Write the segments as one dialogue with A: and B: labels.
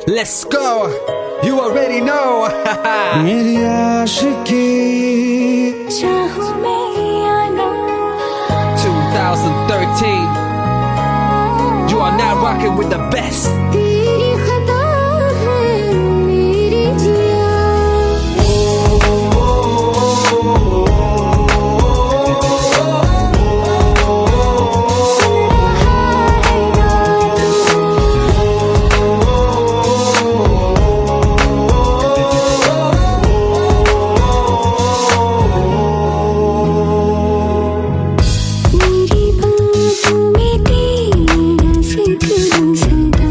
A: Let's go. You already know.
B: मेरी आशिकी
C: चाहूं मैं या ना
A: 2013. You are now rocking with the best.
C: तेरी खता है मेरी जिया सुन रहा है ना मेरी बातों में तेरा जिक्र सदा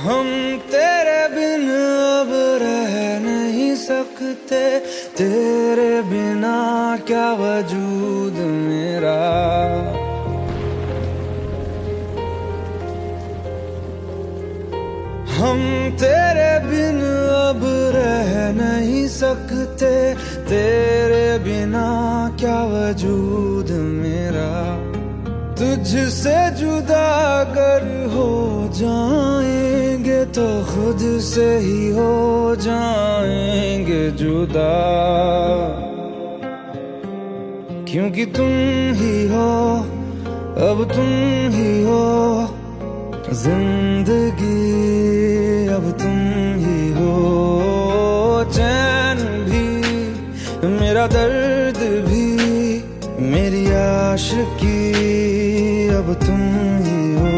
B: हम तेरे बिन अब रह नहीं सकते, तेरे बिना क्या वजूद मेरा। हम तेरे बिन अब रह नहीं सकते, तेरे बिना क्या वजूद मेरा। तुझसे जुदा अगर हो जाएंगे तो खुद से ही हो जाएंगे जुदा, क्योंकि तुम ही हो, अब तुम ही हो जिंदगी, अब तुम ही हो। चैन भी मेरा दर्द भी मेरी आशिकी, अब तुम ही हो।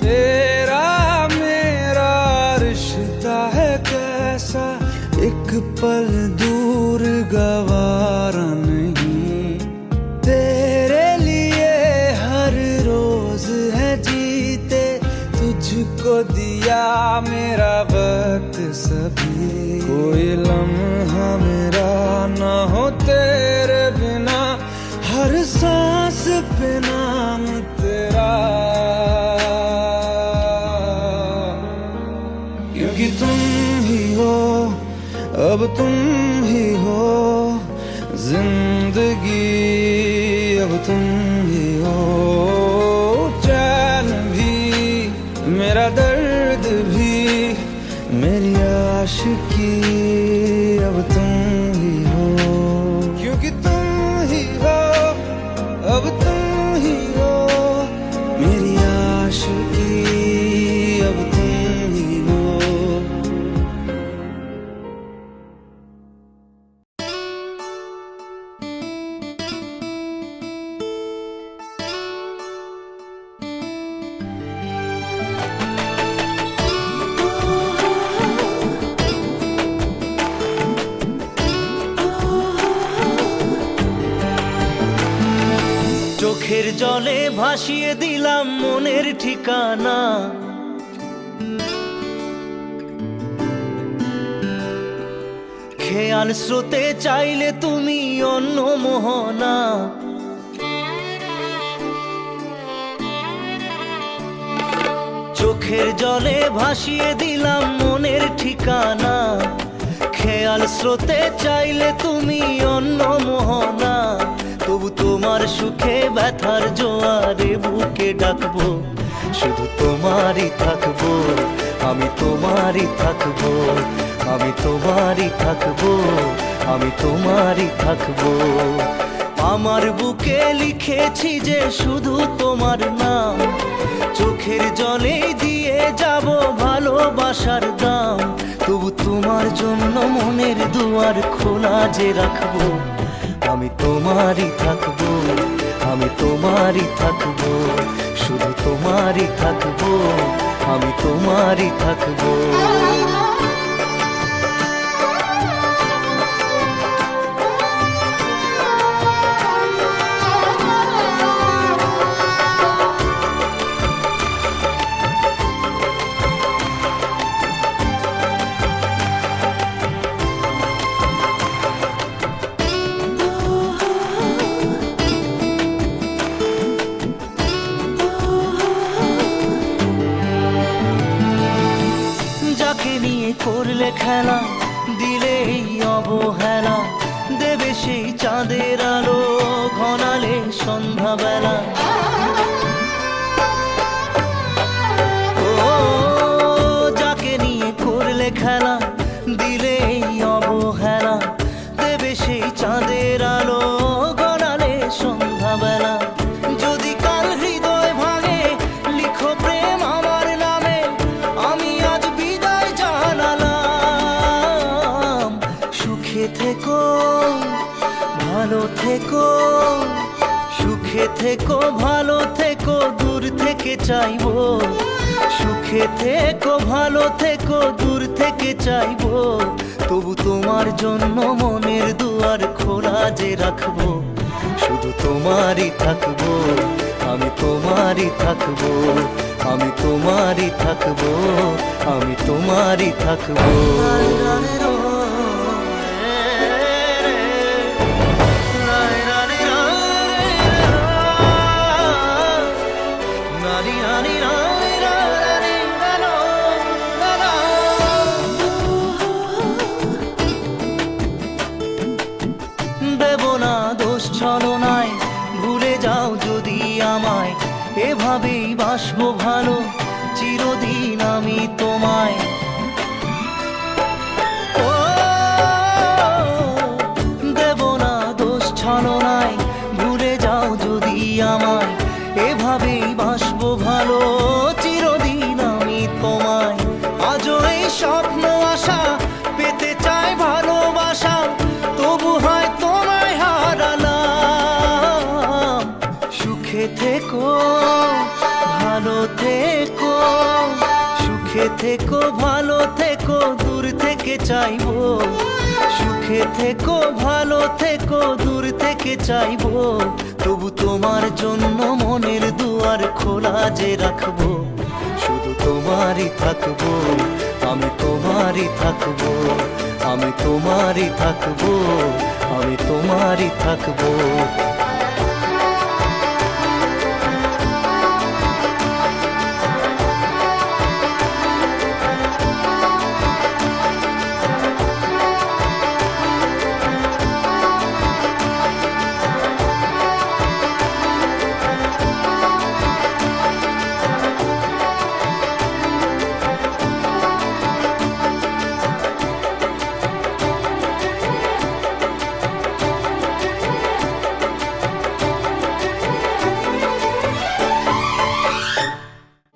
B: तेरा मेरा रिश्ता है कैसा, एक पल दूर गवारा नहीं। तेरे लिए हर रोज है जीते, तुझको दिया मेरा वक्त सभी। कोई लम्हा मेरा ना हो तेरे बिना, हर सांस पे नाम तेरा, क्योंकि तुम ही हो, अब तुम ही हो जिंदगी, अब तुम ही हो। चैन भी मेरा दर्द भी मेरी आशिकी, अब तुम ही हो, क्योंकि तुम ही हो, अब तुम ही हो मेरी आशिकी, अब तुम ही हो।
D: চোখের জলে ভাসিয়ে দিলাম মনের ঠিকানা, খেয়াল স্রোতে চাইলে তুমি অন্য মোহনা। চোখের জলে ভাসিয়ে দিলাম মনের ঠিকানা, খেয়াল স্রোতে চাইলে তুমি অন্য মোহনা। তবু তোমার সুখে ব্যথার জোয়ারে বুকে ডাকবো, শুধু তোমারই থাকবো, আমি তোমারই থাকবো, আমি তোমারই থাকবো, আমি তোমারই থাকবো। আমার বুকে লিখেছি যে শুধু তোমার নাম, চোখের জলে দিয়ে যাব ভালোবাসার দাম। তবু তোমার জন্য মনের দুয়ার খোলা যে রাখবো, আমি তোমারই থাকবো, আমি তোমারই থাকবো, শুধু তোমারই থাকবো, আমি তোমারই থাকবো। করলে খেলা দিলে এই অবহেলা, দেবে সেই চাঁদের আলো ঘনালে সন্ধ্যাবেলা। ও যাকে নিয়ে করলে খেলা দিলে এই অবহেলা, দেবে সেই চাঁদের আলো ঘনালে সন্ধ্যাবেলা। যদি কাল হৃদয় ভাঙে লিখো প্রেম আমার নামে, আমি আজ বিদায় জানালাম। সুখে থেকো ভালো থেকো, সুখে থেকো ভালো থেকো, দূর থেকে চাইবো সুখে সুখে থেকো ভালো থেকো দূর থেকে চাইবো, তবু তোমার জন্য মনের দুয়ার খোলা যে রাখবো। শুধু তোমারই থাকবো, আমি তোমারই থাকবো, আমি তোমারই থাকবো, আমি তোমারই থাকবো। দেব না দোষ ছলনায়, ভুলে যাও যদি আমায়, এভাবেই বাসবো ভালো চিরদিন আমি তোমায়। ও দেব না দোষ ছলনায়, ভুলে যাও যদি আমায়, এভাবেই বাসবো ভালো চিরদিন আমি তোমায়। আজও এই স্বপ্ন আশা পেতে চাই ভালোবাসা, তবু হয় তোমায় হারালাম। সুখে থেকো ভালো থেকো, সুখে থেকো ভালো থেকো দূর থেকে চাইবো। সুখে থেকো ভালো থেকো দূর থেকে চাইবো, তবু তোমার জন্য মনের দুয়ার খোলা যে রাখবো। শুধু তোমারই থাকবো, আমি তোমারই থাকবো, আমি তোমারই থাকবো, আমি তোমারই থাকবো।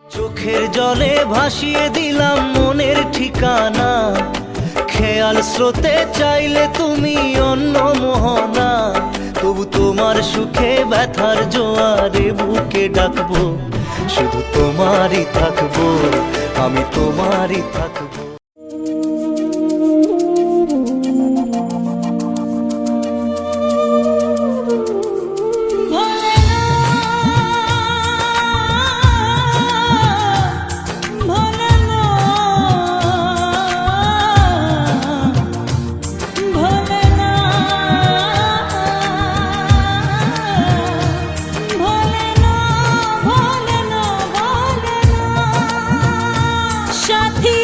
D: চোখের জলে ভাসিয়ে দিলাম মনের ঠিকানা, খেয়াল স্রোতে চাইলে তুমি অন্য মোহনা। তবু তোমার সুখে ব্যথার জোয়ারে বুকে ডাকবো, শুধু তোমারই থাকবো, আমি তোমারই থাকবো।
C: সাথী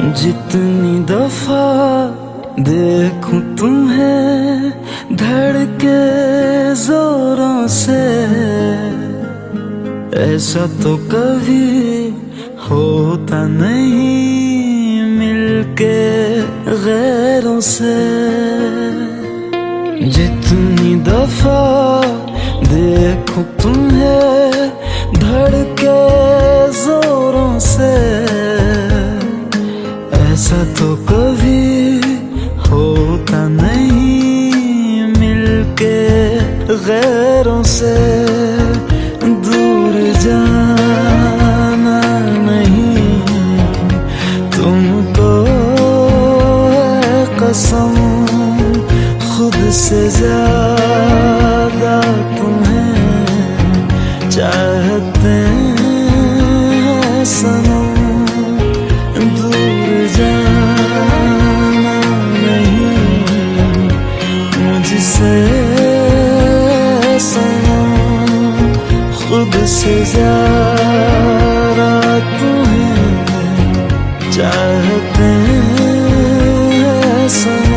B: जितनी दफा देखूं तुम्हें धड़के जोरों से, ऐसा तो कभी होता नहीं मिलके गैरों से। जितनी दफा देखूं तुम्हें धड़के जोरों से, ऐसा तो कभी होता नहीं मिलके गैरों से। दूर जाना नहीं तुमको है कसम, खुद से ज्यादा तुम्हें चाहते हैं सनम। दूर जाना नहीं मुझसे सनम, खुद से ज्यादा तुम्हें चाहते हैं सनम।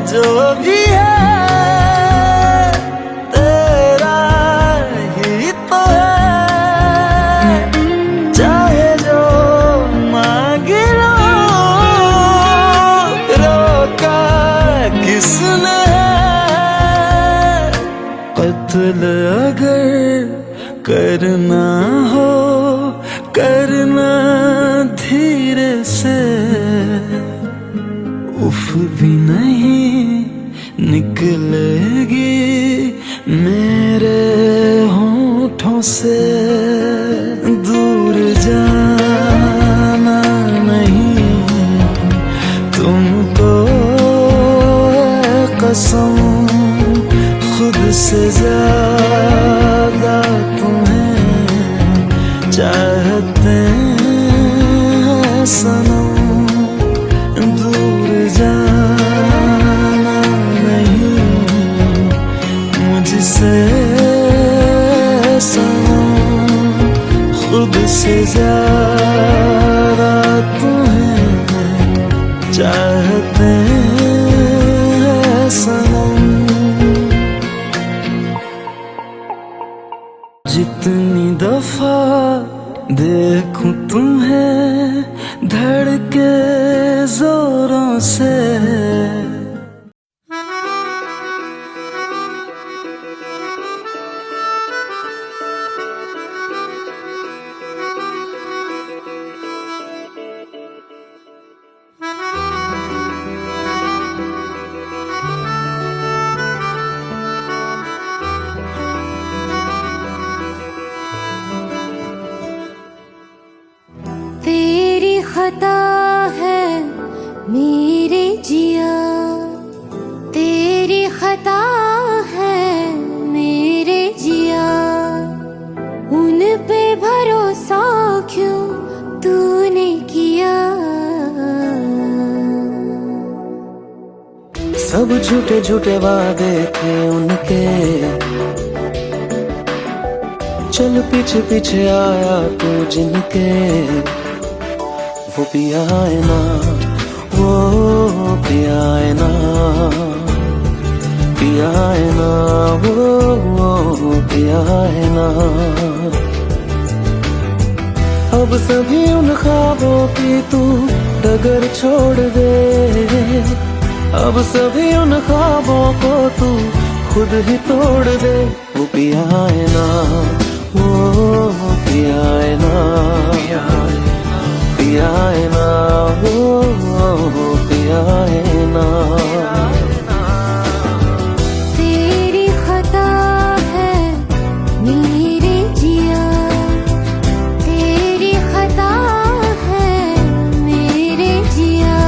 B: जो भी है तेरा ही तो है, चाहे जो मांग लो, रोका किसने है। कत्ल अगर करना हो करना धीरे से, उफ भी नहीं निकलेगी मेरे होठों से। दूर जाना नहीं तुमको है कसम, खुद से ज्यादा तुम्हें चाहते हैं सनम। दूर जाना नहीं मुझसे सनम, खुद से ज्यादा तुम्हें चाहते हैं सनम। जितनी दफा देखूं तुम्हें धड़के जोरों से,
C: तेरी खता है मेरे जिया, तेरी खता है मेरे जिया, उन पे भरोसा क्यों तूने किया।
D: सब झूठे झूठे वादे थे उनके, चल पीछे पीछे आया तू जिनके। वो पिया है ना, वो पिया है ना, पिया है ना, वो पिया है ना। अब सभी उन ख्वाबों की तू डगर छोड़ दे, अब सभी उन ख्वाबों को तू खुद ही तोड़ दे। वो पिया है ना, वो पिया है ना, पिया है ना, वो पिया है ना।
C: तेरी खता है मेरे जिया, तेरी खता है मेरे जिया।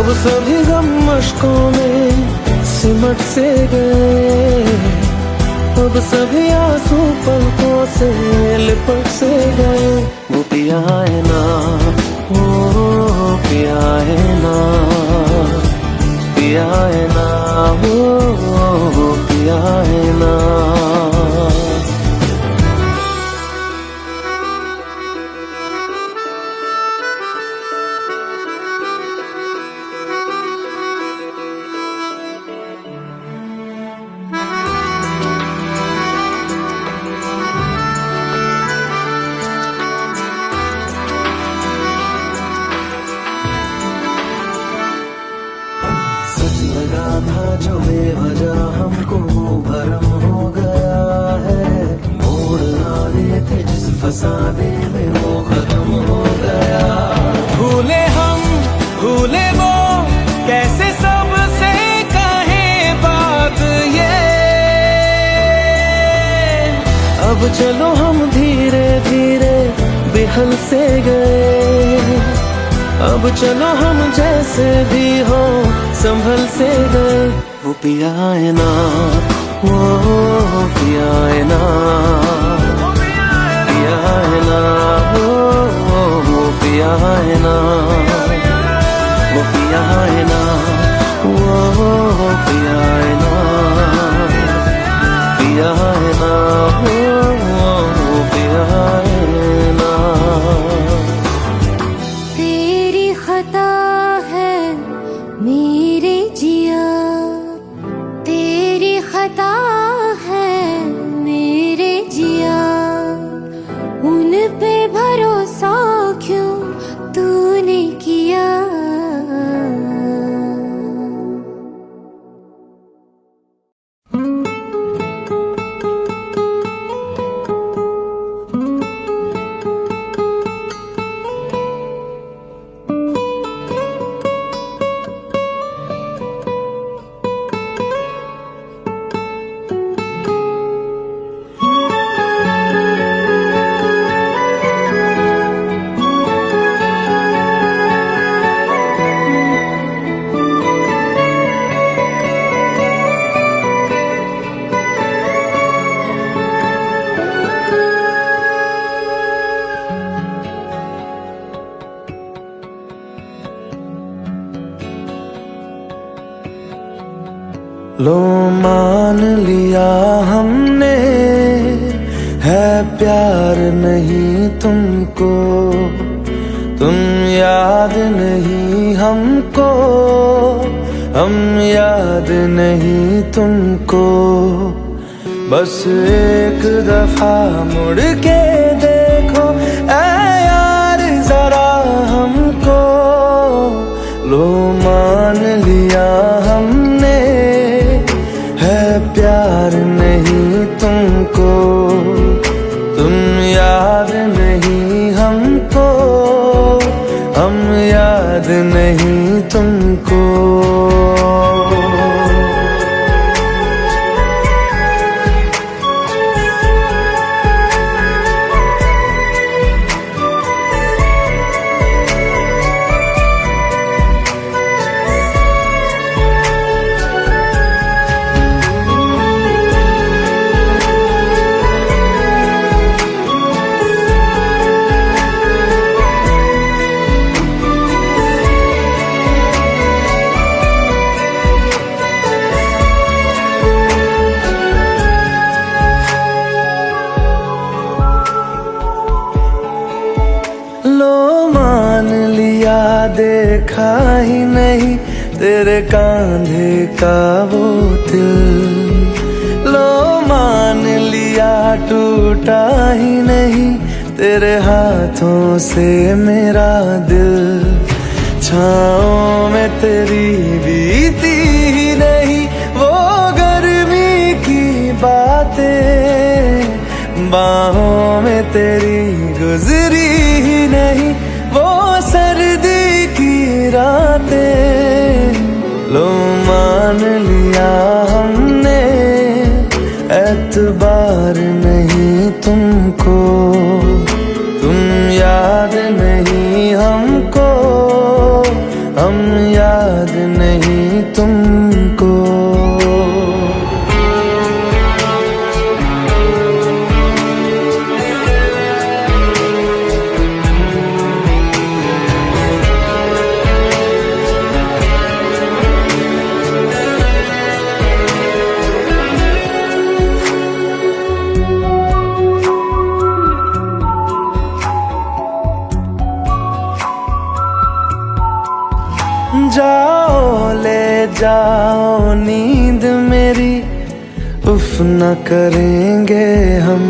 B: अब सभी गम मशकों में सिमट से गए, अब सभी आंसू पलकों से लिपट से गए। वो पिया है ना, वो पिया है ना, पिया है ना, वो पिया है ना। सच लगा था जो बेवजह हमको वो भरम हो गया है, मोड़ आने थे जिस फसाने में वो खत्म हो गया। भूले हम भूले वो कैसे सबसे कहे बात ये, अब चलो हम धीरे धीरे बिहल से गए, अब चलो हम जैसे भी हो संभल से गए। वो पिया है ना, वो पिया है ना, पिया है ना, वो पिया है ना, वो पिया है ना, वो पिया है ना, पिया है ना, वो पिया है ना।
C: तेरी खता है मेरे जिया, तेरी खता है मेरे जिया, उन पे भरोसा क्यों तूने किया।
B: लो मान लिया हमने है प्यार नहीं तुमको, तुम याद नहीं हमको, हम याद नहीं तुमको। बस एक दफा मुड़ के देखो ऐ यार जरा हमको। लो मान लिया हमने है प्यार नहीं तुमको, तुम याद नहीं हमको, हम याद नहीं तुमको। देखा ही नहीं तेरे कांधे का वो दिल, लो मान लिया टूटा ही नहीं तेरे हाथों से मेरा दिल। छाँव में तेरी बीती ही नहीं वो गर्मी की बातें, बाहों में तेरी गुजरी ही नहीं वो सर्दी की रातें। लो मान लिया हमने एतबार नहीं तुमको, तुम याद नहीं हमको, हम याद लुत्फ न करेंगे हम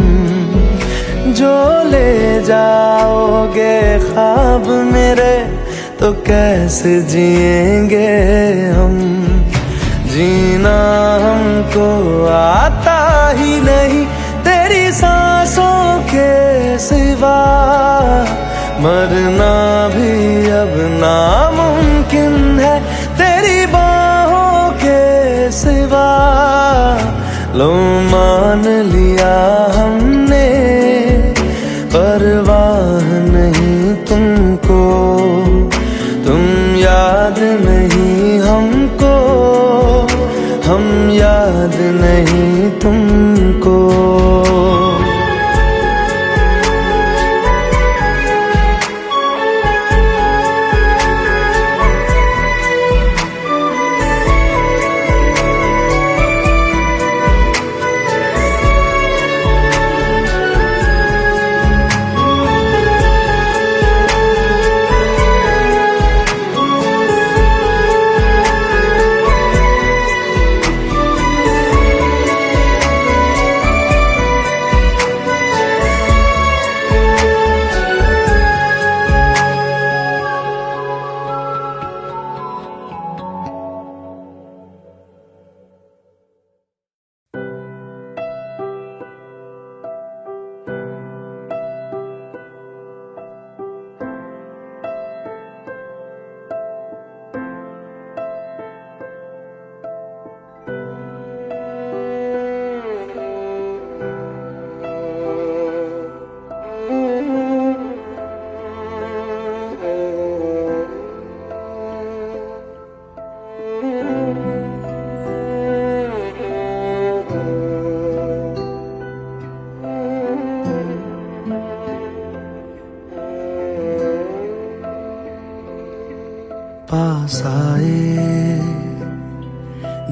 B: जो ले जाओगे ख्वाब मेरे, तो कैसे जिएंगे हम। जीना हमको आता ही नहीं तेरी सांसों के सिवा, मरना भी अब नामुमकिन है तेरी बाहों के सिवा। लो मान लिया हमने परवाह नहीं तुमको, तुम याद नहीं हमको, हम याद नहीं तुमको। पास आए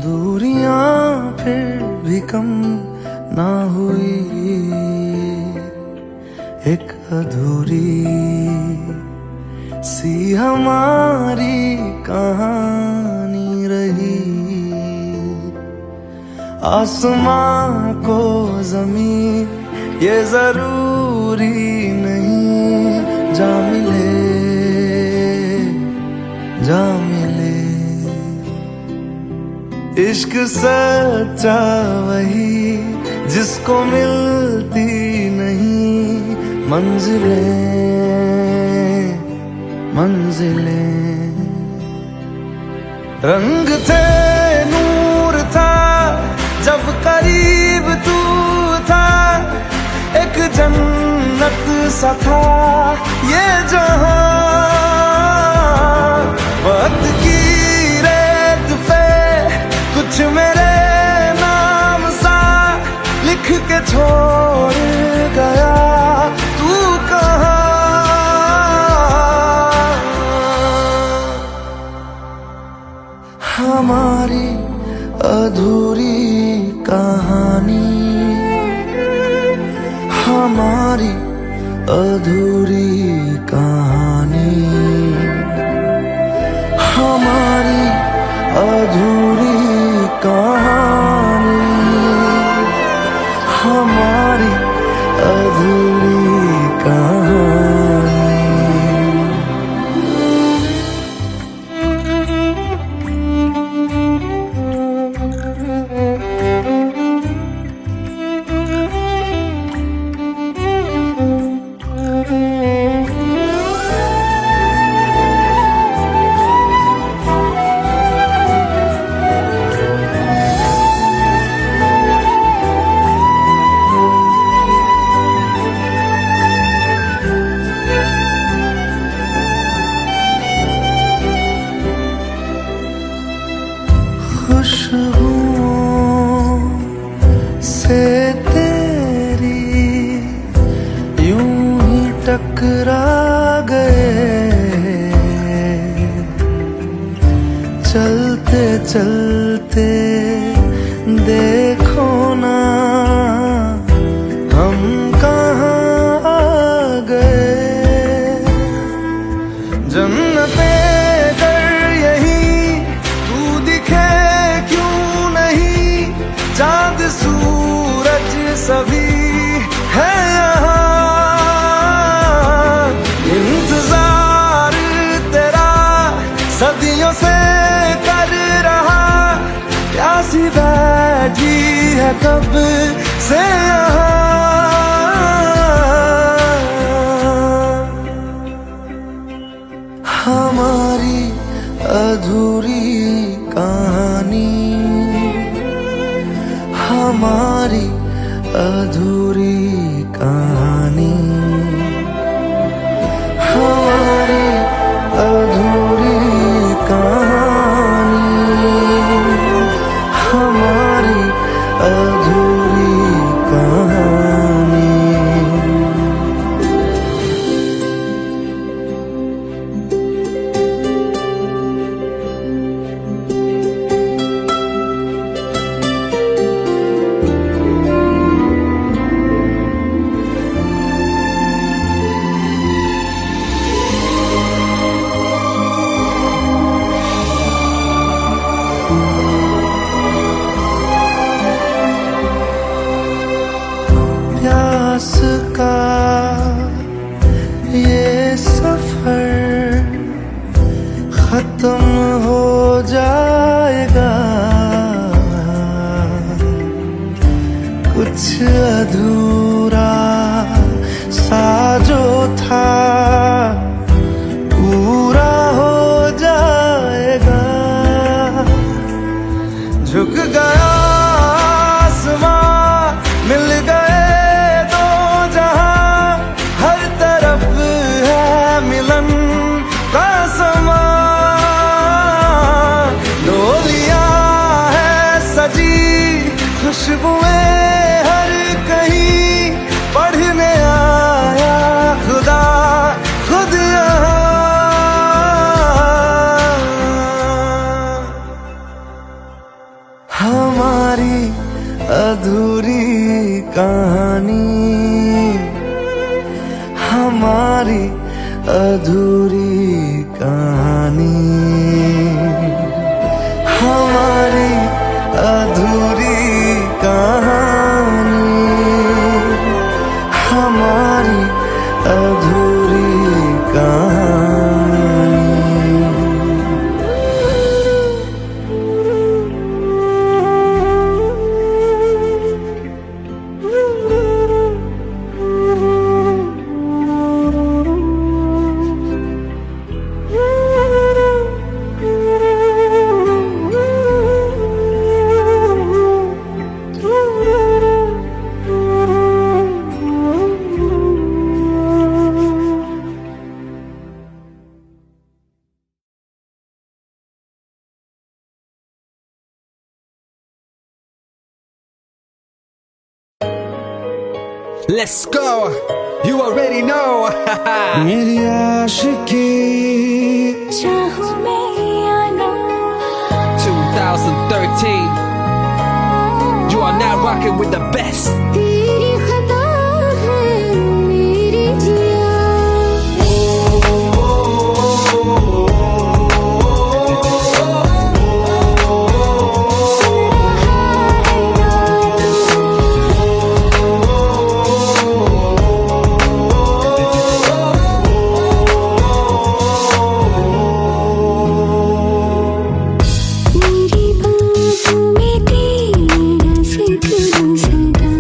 B: दूरियां फिर भी कम ना हुई, एक अधूरी सी हमारी कहानी रही। आसमां को ज़मीन ये जरूरी नहीं, जा मिले जा मिले। इश्क सच्चा वही जिसको मिलती नहीं मंजिलें मंजिलें। रंग थे नूर था जब करीब तू था, एक जन्नत सा था ये जहां। वक्त की रेत पे कुछ मेरे नाम सा लिख के छोड़ गया, तू कहाँ। हमारी अधूरी कहानी, हमारी अधूरी कहानी, हमारी अधूरी कहानी, हमारी अधूरी कहानी। खुशबुओं से तेरी यूं ही टकरा गए, चलते चलते देखो ना हम कहाँ आ गए। जन्नते चाँद सू सभी है यहाँ, इंतजार तेरा सदियों से कर रहा, प्यासी बैठी है कब से यहाँ। हमारी अधूरी कहानी, हमारी अधूरी कहानी, हमारी अधूरी कहानी, हमारी अधूरी कहानी। प्यास का ये सफर खत्म हो जाएगा, कुछ अधूरा सा जो था पूरा हो जाएगा। झुक गया आसमां, मिल गए दो जहां, हर तरफ है मिलन का समा। डोलियां है सजी, खुशबुएं हर कहीं, पढ़ने आया खुदा खुद यहाँ। हमारी अधूरी कहानी, हमारी अधूरी कहानी, हमारी अधूरी कहानी, हमारी अधूरी कहानी।
A: Let's go, you already know.
B: मेरी आशिकी
C: चाहूं मैं या ना,
A: 2013. You are now rocking with the best.
C: तेरी खता है मेरी जिया। मेरी बाहों में तेरा जिक्र सदा,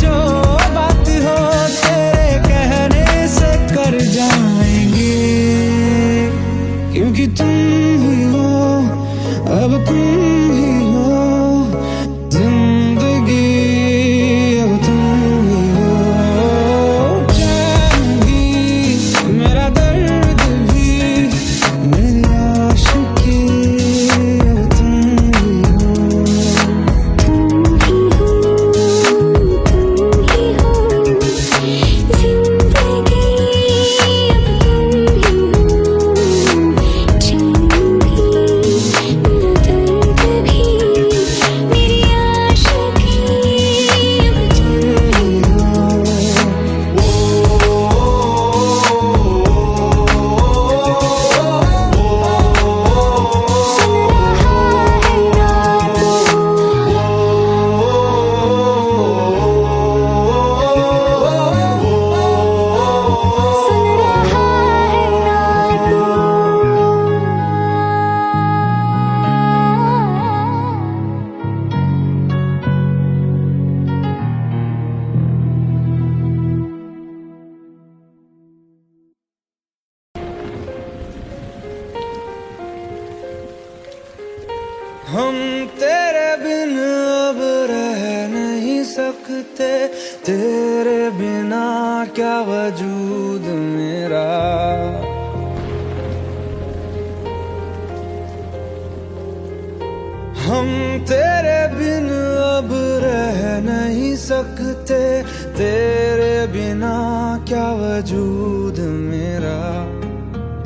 B: जो बात हो तेरे कहने से कर जाएंगे, क्योंकि तुम ही हो, अब तुम ही हो जिंदगी, अब तुम ही हो चैन भी, मेरा दर्द भी, मेरी आशिकी, अब तुम ही हो। हम तेरे बिन अब रह नहीं सकते, तेरे बिना क्या वजूद मेरा। हम तेरे बिन अब रह नहीं सकते, तेरे बिना क्या वजूद मेरा।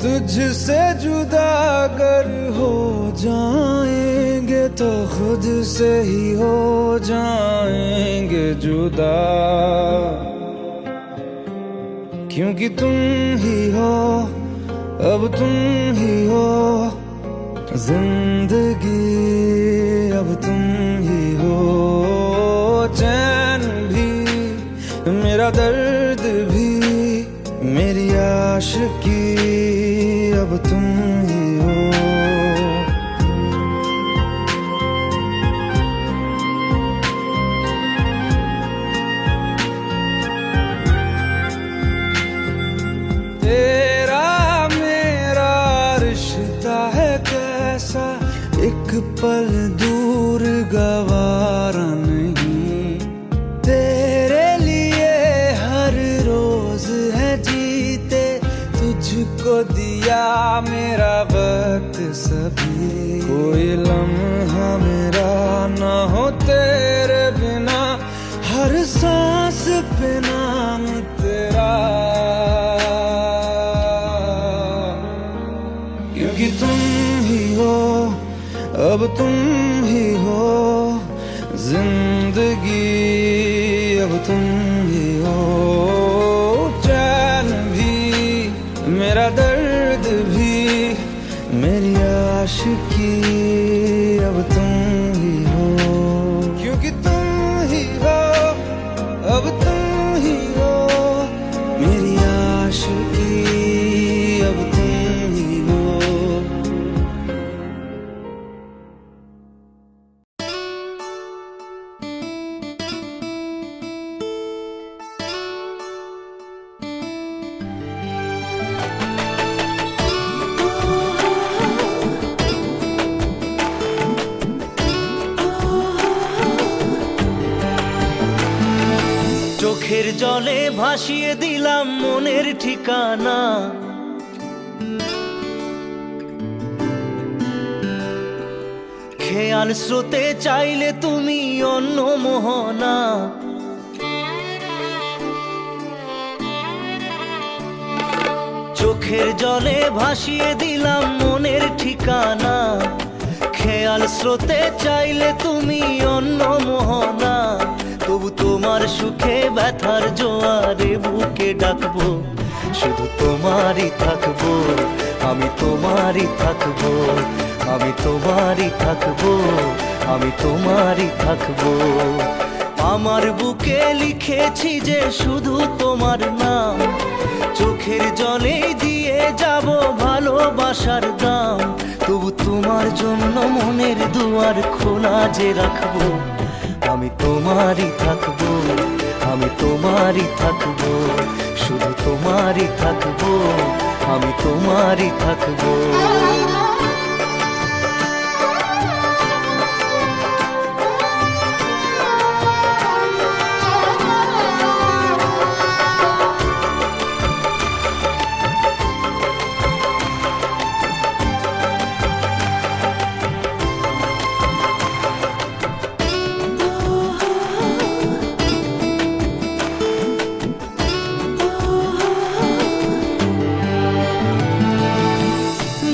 B: तुझसे जुदा अगर हो जाएंगे तो खुद से ही हो जाएंगे जुदा, क्योंकि तुम ही हो, अब तुम ही हो जिंदगी, अब तुम ही हो चैन भी, मेरा दर्द भी, मेरी आशिकी, अब तुम ही हो। तेरा मेरा रिश्ता है कैसा, एक पल दूर गवारा नहीं। तेरे लिए हर रोज है जीते, तुझको दिया मेरा वक्त सभी। कोई लम्हा मेरा ना हो तेरे बिना, हर सांस पे नाम तेरा, क्योंकि तुम ही हो, अब तुम ही हो जिंदगी, अब तुम ही हो चैन भी, मेरा दर्द भी, मेरी आशिकी, अब तुम ही हो, क्योंकि तुम ही हो, अब तुम ही हो मेरी आशिकी, अब तुम ही हो।
D: চোখের জলে ভাসিয়ে দিলাম মনের ঠিকানা, খেয়াল স্রোতে চাইলে তুমি অন্য মোহনা। চোখের জলে ভাসিয়ে দিলাম মনের ঠিকানা, খেয়াল স্রোতে চাইলে তুমি অন্য মোহনা। তবু তোমার সুখে ব্যথার জোয়ারে বুকে ডাকবো, শুধু তোমারই থাকবো, আমি তোমারই থাকবো, আমি তোমারই থাকবো, আমি তোমারই থাকবো। আমার বুকে লিখেছি যে শুধু তোমার নাম, চোখের জলে দিয়ে যাব ভালোবাসার দাম। তবু তোমার জন্য মনের দুয়ার খোলা যে রাখবো, আমি তোমারই থাকবো, আমি তোমারই থাকবো, শুধু তোমারই থাকবো, আমি তোমারই থাকবো।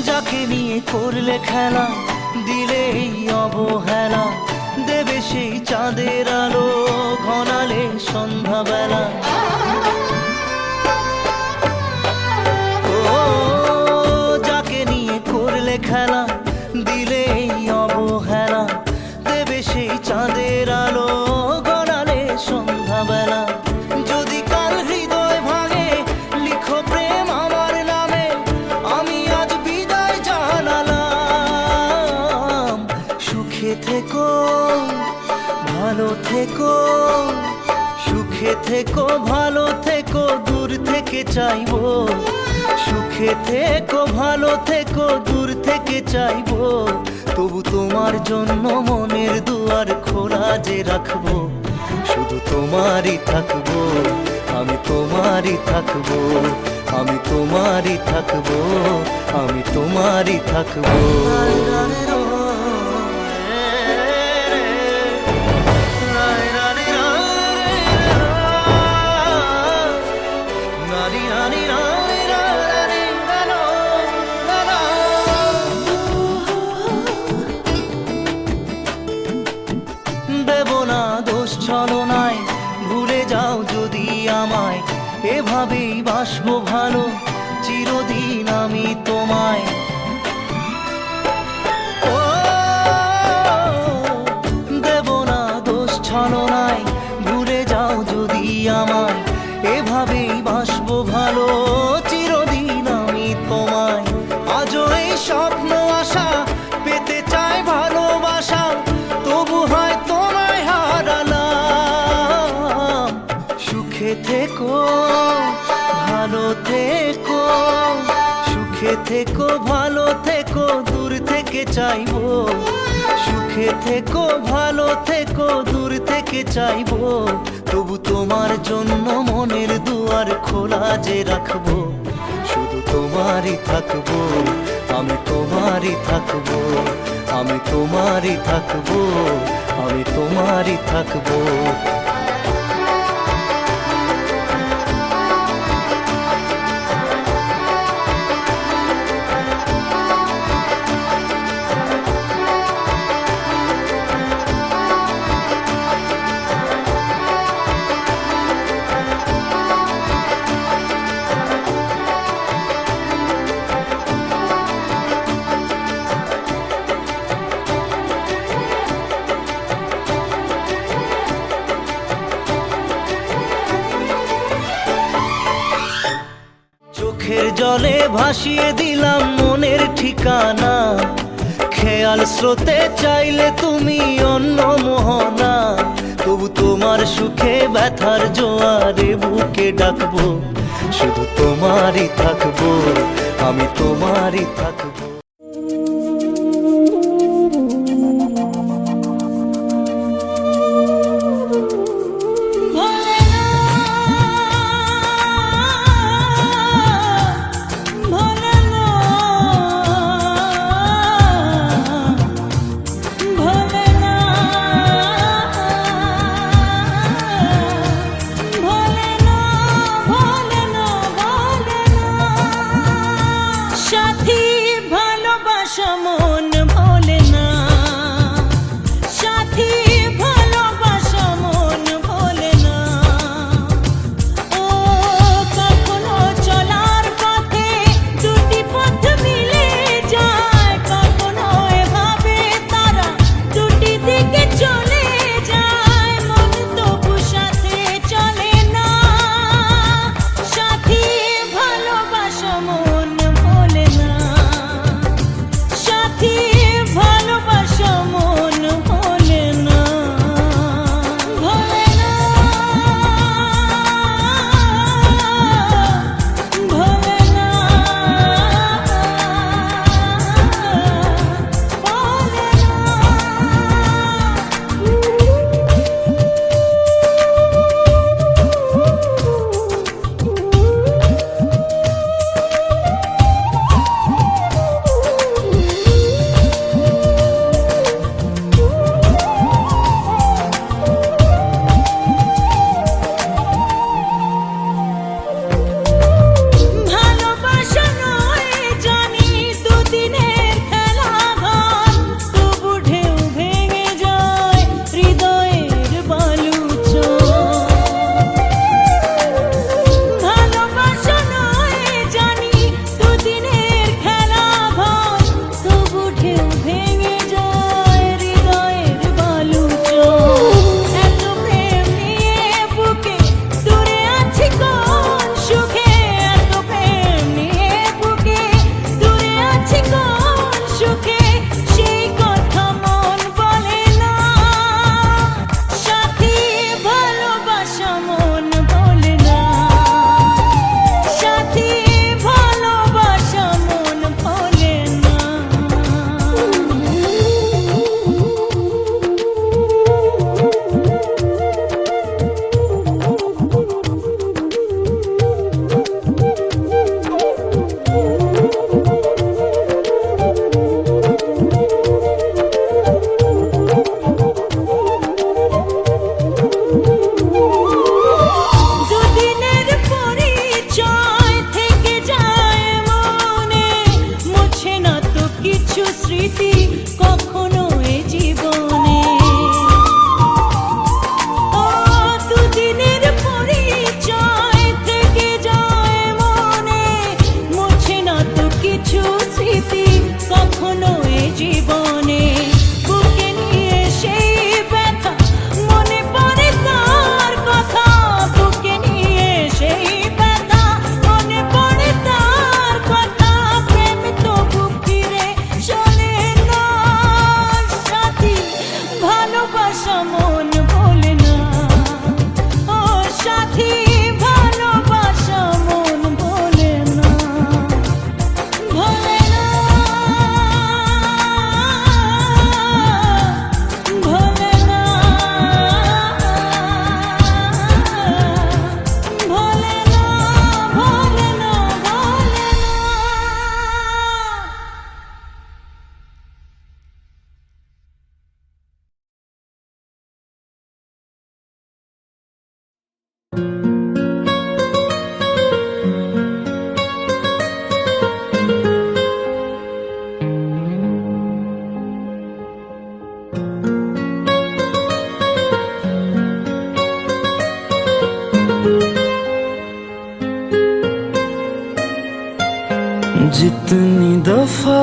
D: যাকে নিয়ে করলে খেলা, দিলে এই অবহেলা, দেবে সেই চাঁদের আলো ঘনালে সন্ধ্যাবেলা। ও যাকে নিয়ে করলে খেলা, দিলে এই অবহেলা, দেবে সেই চাঁদের আলো ঘনালে সন্ধ্যাবেলা। যদি কাল হৃদয় ভাঙে, লিখো প্রেম আমার নামে, আমি আজ বিদায় জানালাম। সুখে থেকো, ভালো থেকো, সুখে থেকো, ভালো থেকো, দূর থেকে চাইবো। সুখে থেকো, ভালো থেকো, দূর থেকে চাইবো, তবু তোমার জন্য মনের দুয়ার খোলা যে রাখবো। শুধু তোমারই থাকবো, আমি তোমারই থাকবো, আমি তোমারই থাকবো, আমি তোমারই থাকবো। দেব না দোষ ছলনায়, ভুলে যাও যদি আমায়, এভাবেই বাসবো ভালো চিরদিন আমি তোমায়। ও দেব না দোষ ছলনায়, ভুলে যাও যদি আমায়, এভাবেই বাসবো ভালো চিরদিন আমি তোমায়। আজও এই স্বপ্ন আশা, পেতে চাই ভালোবাসা, তবু হয় তোমায় হারালাম। সুখে থেকো, ভালো থেকো, সুখে থেকো, ভালো থেকো, দূর থেকে চাইবো। সুখে থেকো, ভালো থেকো, দূর থেকে চাইবো, তবু তোমার জন্য মনের দুয়ার খোলা যে রাখবো। শুধু তোমারই থাকবো, আমি তোমারই থাকবো, আমি তোমারই থাকবো, আমি তোমারই থাকবো। চোখের জলে ভাসিয়ে দিলাম মনের ঠিকানা, খেয়াল স্রোতে চাইলে তুমি অন্য মোহনা, তবু তোমার সুখে ব্যথার জোয়ারে বুকে ডাকবো। শুধু তোমারই থাকবো, আমি তোমারই থাকবো।
C: সাথী ভাই
B: जितनी दफा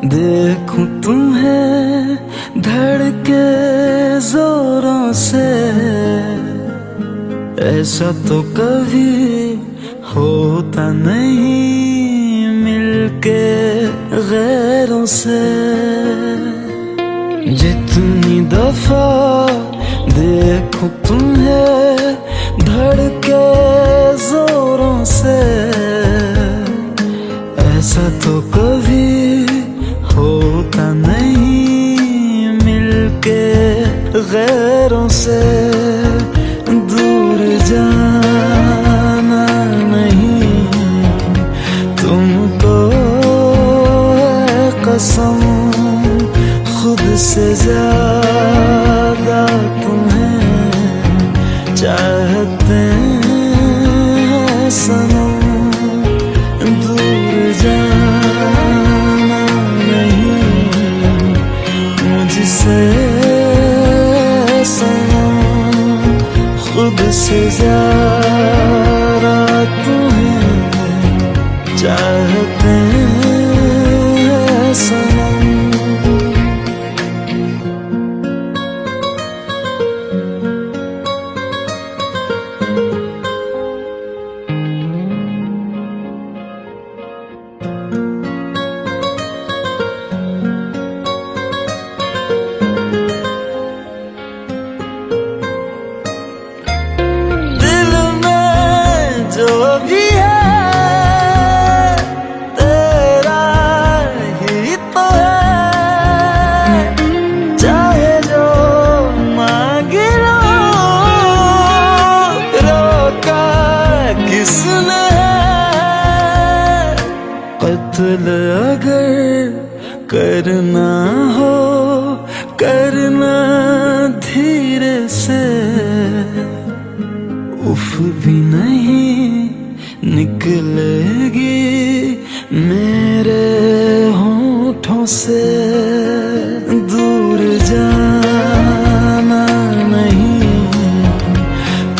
B: देखूं तुम्हें धड़के जोरों से, ऐसा तो कभी होता नहीं मिलके गैरों से। जितनी दफा देखूं तुम्हें धड़के जोरों से, ऐसा तो कभी होता नहीं मिलके गैरों से। दूर जाना नहीं तुमको है कसम, खुद से ज्यादा तुम्हें चाहते हैं सनम। दूर जाना नहीं मुझसे सनम, खुद से ज्यादा तुम्हें चाहते हैं सनम। जो भी है तेरा ही तो है, चाहे जो मांग लो, रोका किसने है। कत्ल अगर करना हो करना धीरे से, उफ भी नहीं निकलेगी मेरे होठों से। दूर जाना नहीं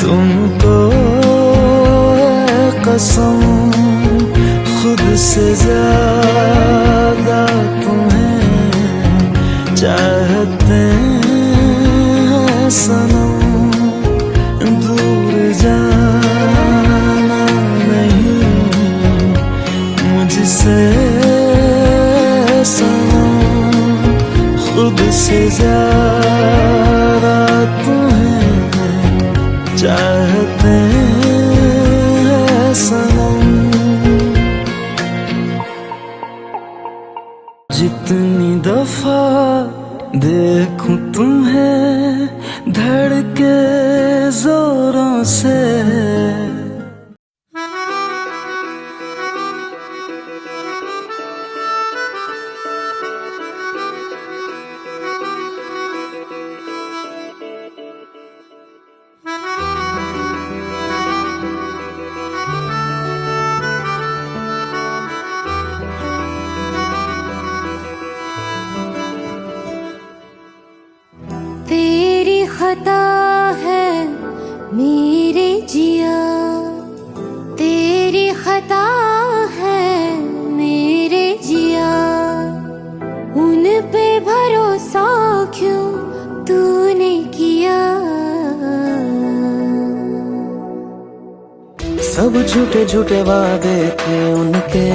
B: तुमको है कसम, खुद से ज्यादा तुम्हें चाहते हैं सनम। दूर जाना नहीं मुझसे सनम, खुद से ज्यादा तुम्हें चाहते हैं सनम। जितनी दफा देखूं तुम्हें धड़के जोरों से,
C: तेरी खता है मेरे जिया, तेरी खता है मेरे जिया, उन पे भरोसा क्यों तूने किया।
B: सब झूठे झूठे वादे थे उनके,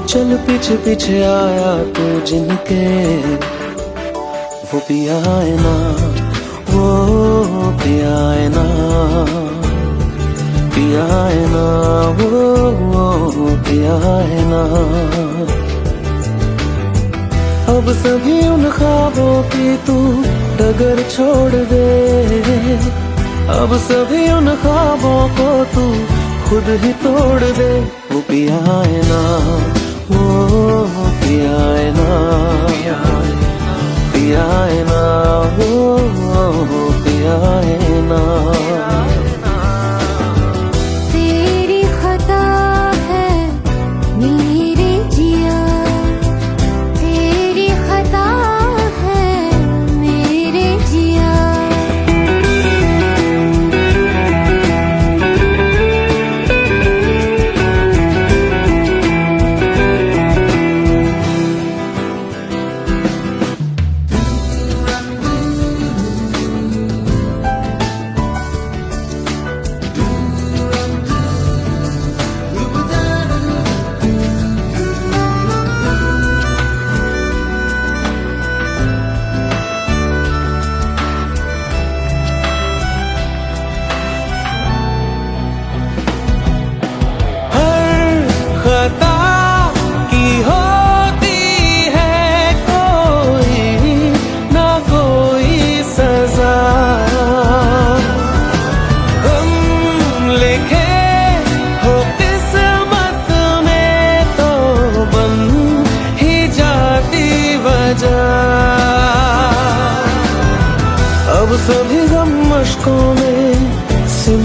B: चल पीछे पीछे आया तू जिनके। वो पिया है ना, वो पिया है ना, पिया है ना, वो पिया है ना। अब सभी उन ख्वाबों की तू डगर छोड़ दे, अब सभी उन ख्वाबों को तू खुद ही तोड़ दे। वो पिया है ना, वो पिया है ना, पिया है ना, वो पिया है ना।
C: तेरी खता है मेरे जिया, तेरी खता है मेरे जिया।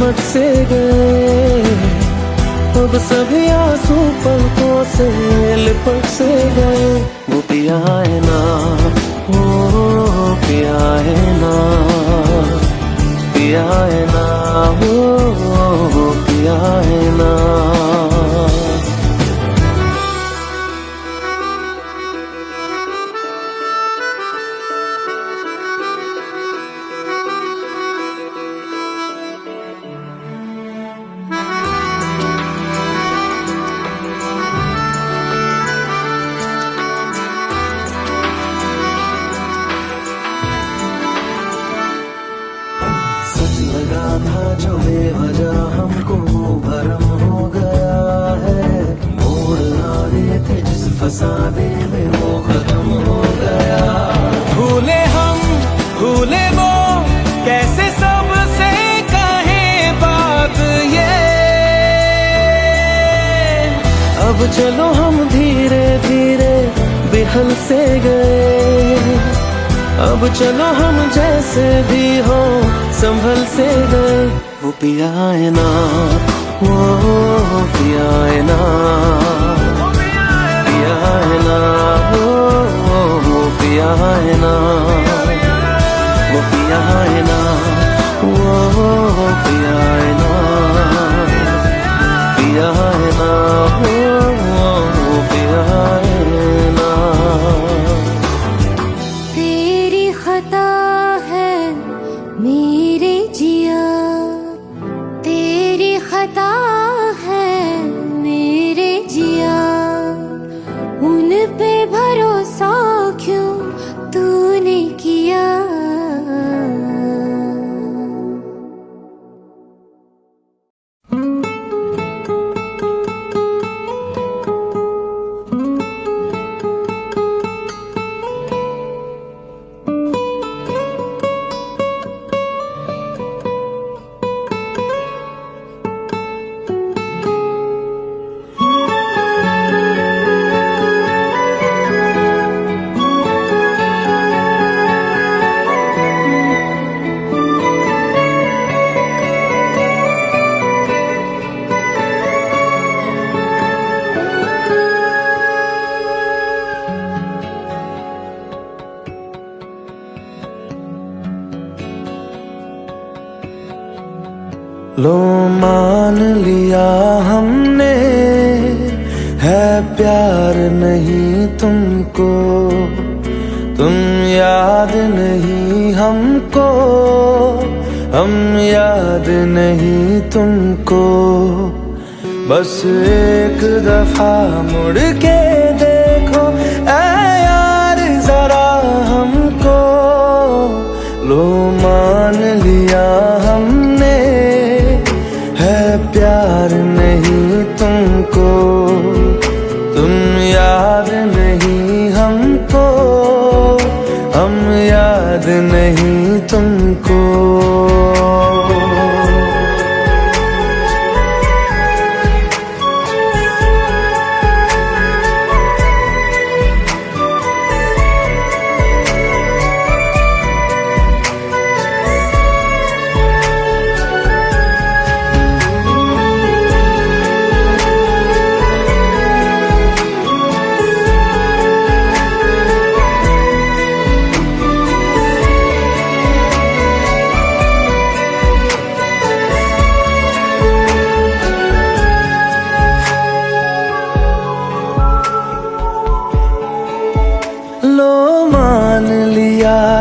B: सिमट से गए, अब सभी आंसू पलकों से लिपट से गए। वो पिया है ना, वो पिया है ना, पिया है ना, वो पिया है ना। लगा था जो बेवजह हमको वो भरम हो गया है। मोड़ आने थे जिस फसाने में वो खत्म हो गया।
A: भूले हम भूले वो, कैसे सबसे कहे बात ये।
B: अब चलो हम धीरे धीरे बिहल से गए, अब चलो हम जैसे भी हो संभल से गए। वो पिया है ना, वो पिया है ना, पिया है ना, वो पिया है ना, वो पिया है ना, वो पिया है ना, पिया है ना, वो पिया है ना।
C: तेरी खता है मेरे जिया, तेरी खता है मेरे जिया। उन पे भरोसा क्यों तूने किया।
B: लो मान लिया हमने है प्यार नहीं तुमको, तुम याद नहीं हमको, हम याद नहीं तुमको। बस एक दफा मुड़ के देखो ऐ यार जरा हमको। लो मान लिया हमने है प्यार नहीं तुमको, तुम याद नहीं हमको, हम याद नहीं तुमको।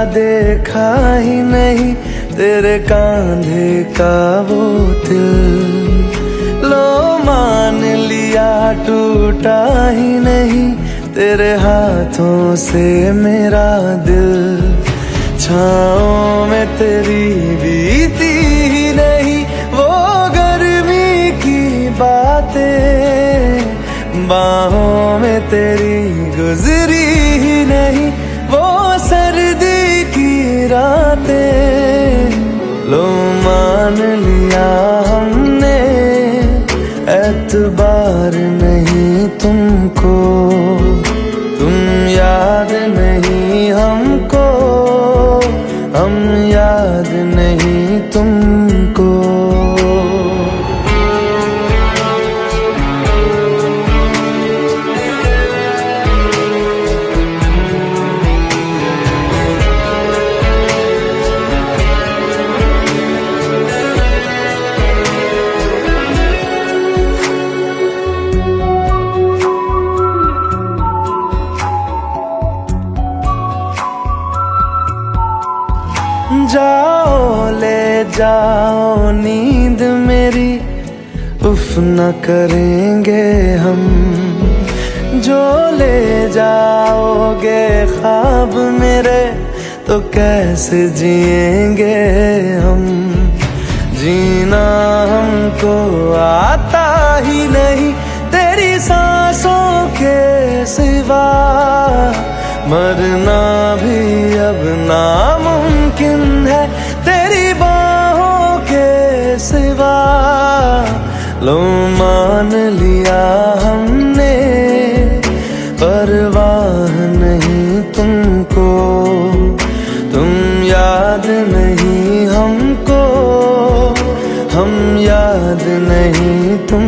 B: देखा ही नहीं तेरे कांधे का वो दिल। लो मान लिया टूटा ही नहीं तेरे हाथों से मेरा दिल। छाँव में तेरी बीती ही नहीं वो गर्मी की बातें, बाहों में तेरी गुजरी ही नहीं वो सर्दी की रातें। लो मान लिया हमने एतबार नहीं तुमको, तुम याद नहीं हमको, हम याद नहीं तुमको। जाओ नींद मेरी उफ न करेंगे हम, जो ले जाओगे ख्वाब मेरे तो कैसे जिएंगे हम। जीना हमको आता ही नहीं तेरी सांसों के सिवा, मरना भी अब नामुमकिन है तेरी बाहों के सिवा। लो मान लिया हमने परवाह नहीं तुमको, तुम याद नहीं हमको, हम याद नहीं तुम